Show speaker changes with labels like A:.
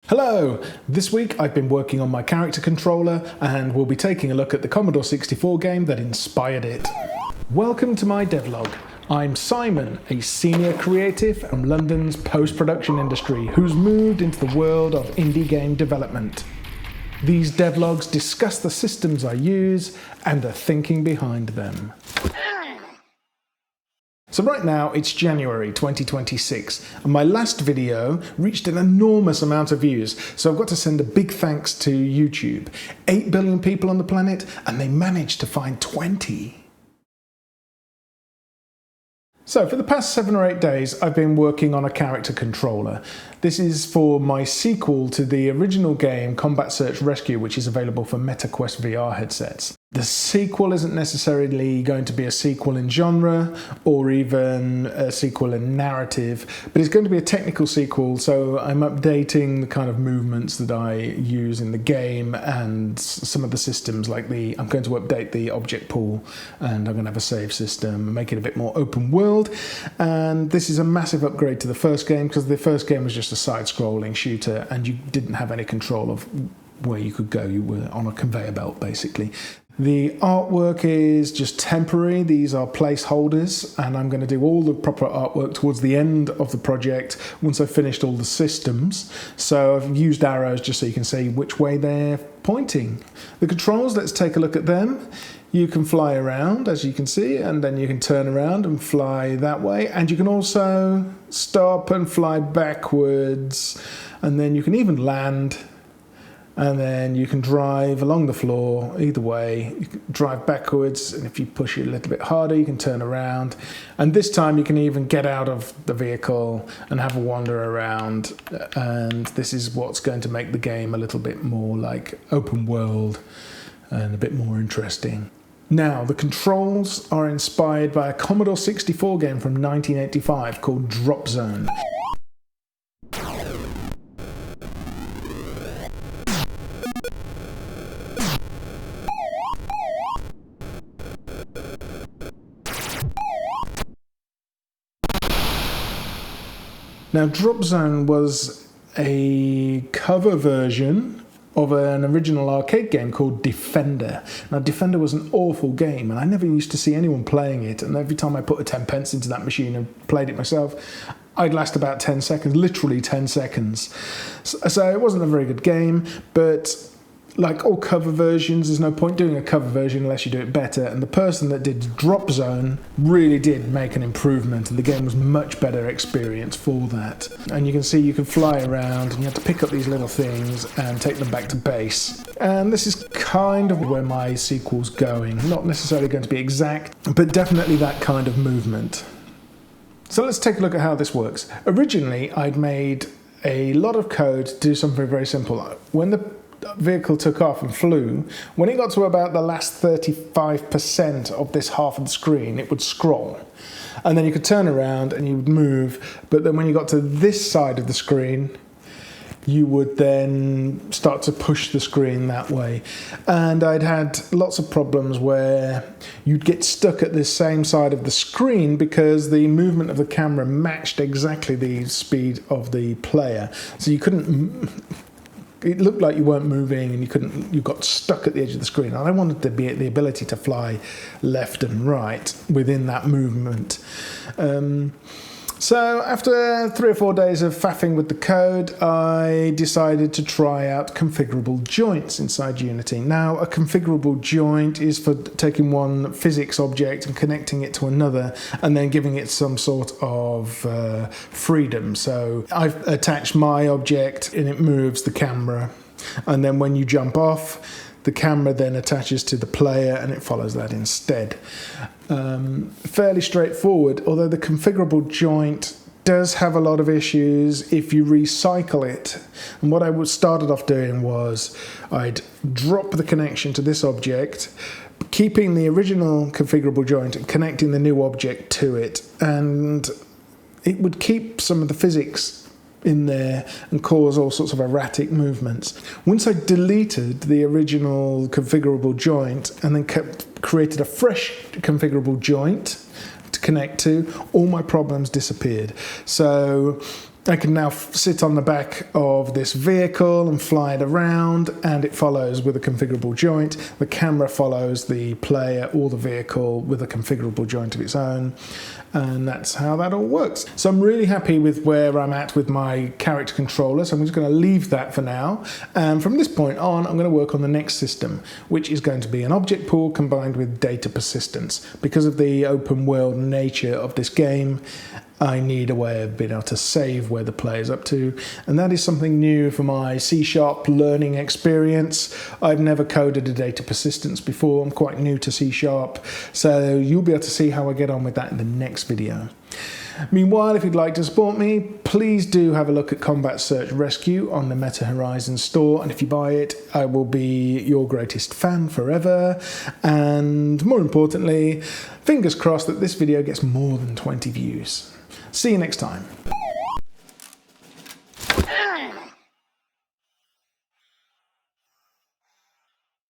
A: Hello! This week I've been working on my character controller and we'll be taking a look at the Commodore 64 game that inspired it. Welcome to my devlog. I'm Simon, a senior creative from London's post-production industry who's moved into the world of indie game development. These devlogs discuss the systems I use and the thinking behind them. So right now it's January 2026 and my last video reached an enormous amount of views, so I've got to send a big thanks to YouTube. 8 billion people on the planet and they managed to find 20. So for the past 7 or 8 days I've been working on a character controller. This is for my sequel to the original game Combat Search Rescue, which is available for MetaQuest VR headsets. The sequel isn't necessarily going to be a sequel in genre or even a sequel in narrative, but it's going to be a technical sequel, so I'm updating the kind of movements that I use in the game and some of the systems, like I'm going to update the object pool and I'm going to have a save system, make it a bit more open world. And this is a massive upgrade to the first game, because the first game was just a side-scrolling shooter and you didn't have any control of where you could go. You were on a conveyor belt, basically. The artwork is just temporary. These are placeholders, and I'm going to do all the proper artwork towards the end of the project once I've finished all the systems. So I've used arrows just so you can see which way they're pointing. The controls, let's take a look at them. You can fly around, as you can see, and then you can turn around and fly that way. And you can also stop and fly backwards, and then you can even land. And then you can drive along the floor either way. You can drive backwards, and if you push it a little bit harder, you can turn around. And this time you can even get out of the vehicle and have a wander around. And this is what's going to make the game a little bit more like open world and a bit more interesting. Now, the controls are inspired by a Commodore 64 game from 1985 called Drop Zone. Now, Drop Zone was a cover version of an original arcade game called Defender. Now, Defender was an awful game, and I never used to see anyone playing it, and every time I put a 10 pence into that machine and played it myself, I'd last about 10 seconds, literally 10 seconds. So it wasn't a very good game, but like all cover versions, there's no point doing a cover version unless you do it better, and the person that did Drop Zone really did make an improvement, and the game was much better experience for that. And you can see you can fly around and you have to pick up these little things and take them back to base. And this is kind of where my sequel's going. Not necessarily going to be exact, but definitely that kind of movement. So let's take a look at how this works. Originally, I'd made a lot of code to do something very simple. When the vehicle took off and flew, when it got to about the last 35% of this half of the screen, it would scroll. And then you could turn around and you would move, but then when you got to this side of the screen, you would then start to push the screen that way. And I'd had lots of problems where you'd get stuck at this same side of the screen because the movement of the camera matched exactly the speed of the player. So you couldn't... It looked like you weren't moving and you got stuck at the edge of the screen. And I wanted to be the ability to fly left and right within that movement. So after 3 or 4 days of faffing with the code, I decided to try out configurable joints inside Unity. Now, a configurable joint is for taking one physics object and connecting it to another and then giving it some sort of freedom. So I've attached my object and it moves the camera. And then when you jump off, the camera then attaches to the player and it follows that instead. Fairly straightforward, although the configurable joint does have a lot of issues if you recycle it. And what I started off doing was I'd drop the connection to this object, keeping the original configurable joint and connecting the new object to it, and it would keep some of the physics in there and cause all sorts of erratic movements. Once I deleted the original configurable joint and then created a fresh configurable joint to connect to, all my problems disappeared. So I can now sit on the back of this vehicle and fly it around, and it follows with a configurable joint. The camera follows the player or the vehicle with a configurable joint of its own, and that's how that all works. So I'm really happy with where I'm at with my character controller, so I'm just going to leave that for now, and from this point on I'm going to work on the next system, which is going to be an object pool combined with data persistence. Because of the open world nature of this game, I need a way of being able to save where the player's up to, and that is something new for my C# learning experience. I've never coded a data persistence before, I'm quite new to C#, so you'll be able to see how I get on with that in the next video. Meanwhile, if you'd like to support me, please do have a look at Combat Search Rescue on the Meta Horizon store, and if you buy it, I will be your greatest fan forever. And more importantly, fingers crossed that this video gets more than 20 views. See you next time.